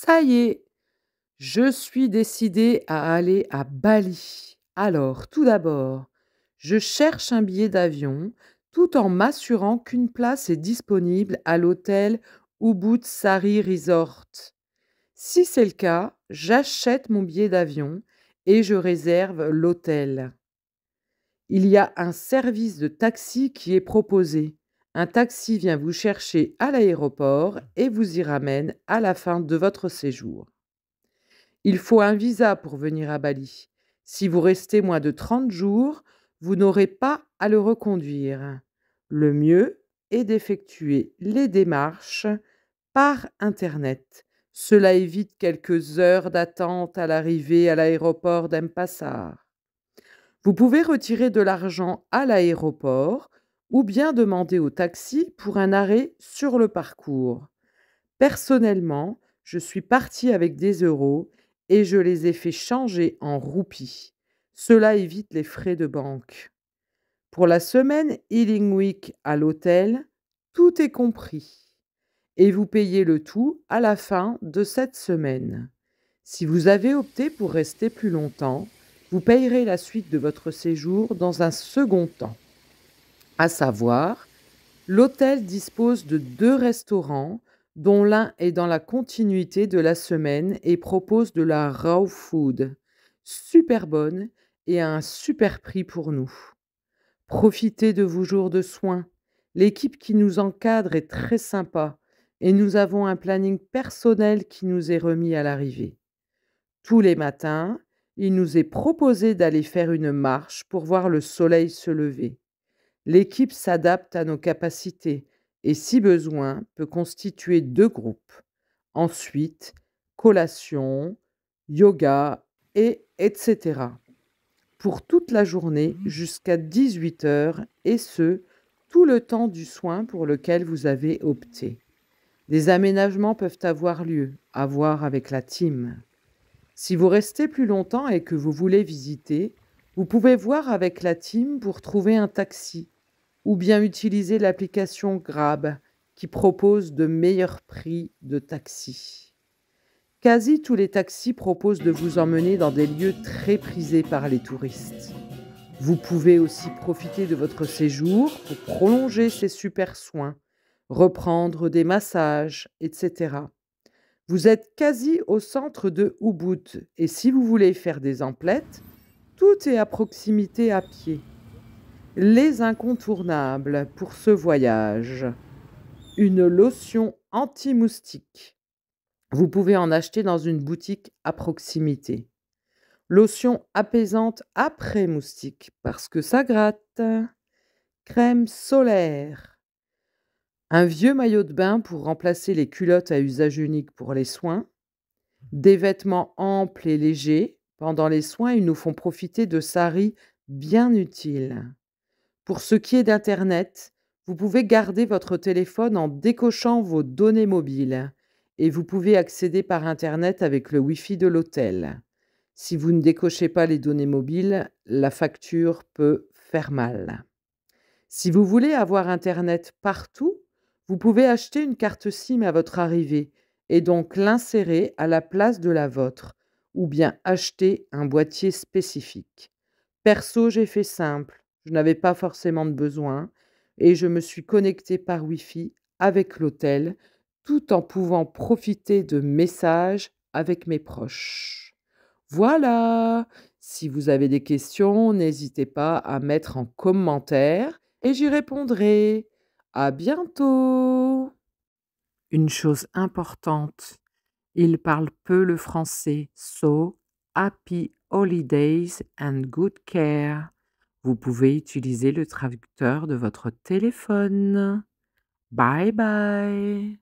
Ça y est, je suis décidée à aller à Bali. Alors, tout d'abord, je cherche un billet d'avion tout en m'assurant qu'une place est disponible à l'hôtel Ubud Sari Resort. Si c'est le cas, j'achète mon billet d'avion et je réserve l'hôtel. Il y a un service de taxi qui est proposé. Un taxi vient vous chercher à l'aéroport et vous y ramène à la fin de votre séjour. Il faut un visa pour venir à Bali. Si vous restez moins de 30 jours, vous n'aurez pas à le reconduire. Le mieux est d'effectuer les démarches par Internet. Cela évite quelques heures d'attente à l'arrivée à l'aéroport d'Empassar. Vous pouvez retirer de l'argent à l'aéroport ou bien demander au taxi pour un arrêt sur le parcours. Personnellement, je suis partie avec des euros et je les ai fait changer en roupies. Cela évite les frais de banque. Pour la semaine Healing Week à l'hôtel, tout est compris et vous payez le tout à la fin de cette semaine. Si vous avez opté pour rester plus longtemps, vous payerez la suite de votre séjour dans un second temps. À savoir, l'hôtel dispose de 2 restaurants, dont l'un est dans la continuité de la semaine et propose de la raw food, super bonne et à un super prix pour nous. Profitez de vos jours de soins. L'équipe qui nous encadre est très sympa et nous avons un planning personnel qui nous est remis à l'arrivée. Tous les matins, il nous est proposé d'aller faire une marche pour voir le soleil se lever. L'équipe s'adapte à nos capacités et, si besoin, peut constituer 2 groupes. Ensuite, collation, yoga et etc. Pour toute la journée jusqu'à 18 heures et ce, tout le temps du soin pour lequel vous avez opté. Des aménagements peuvent avoir lieu, à voir avec la team. Si vous restez plus longtemps et que vous voulez visiter, vous pouvez voir avec la team pour trouver un taxi ou bien utiliser l'application Grab qui propose de meilleurs prix de taxi. Quasi tous les taxis proposent de vous emmener dans des lieux très prisés par les touristes. Vous pouvez aussi profiter de votre séjour pour prolonger ces super soins, reprendre des massages, etc. Vous êtes quasi au centre de Ubud et si vous voulez faire des emplettes, tout est à proximité à pied. Les incontournables pour ce voyage. Une lotion anti-moustique. Vous pouvez en acheter dans une boutique à proximité. Lotion apaisante après moustique parce que ça gratte. Crème solaire. Un vieux maillot de bain pour remplacer les culottes à usage unique pour les soins. Des vêtements amples et légers. Pendant les soins, ils nous font profiter de saris bien utiles. Pour ce qui est d'Internet, vous pouvez garder votre téléphone en décochant vos données mobiles et vous pouvez accéder par Internet avec le Wi-Fi de l'hôtel. Si vous ne décochez pas les données mobiles, la facture peut faire mal. Si vous voulez avoir Internet partout, vous pouvez acheter une carte SIM à votre arrivée et donc l'insérer à la place de la vôtre ou bien acheter un boîtier spécifique. Perso, j'ai fait simple. Je n'avais pas forcément de besoin et je me suis connectée par Wi-Fi avec l'hôtel tout en pouvant profiter de messages avec mes proches. Voilà! Si vous avez des questions, n'hésitez pas à mettre en commentaire et j'y répondrai. À bientôt! Une chose importante, il parle peu le français, so happy holidays and good care. Vous pouvez utiliser le traducteur de votre téléphone. Bye bye.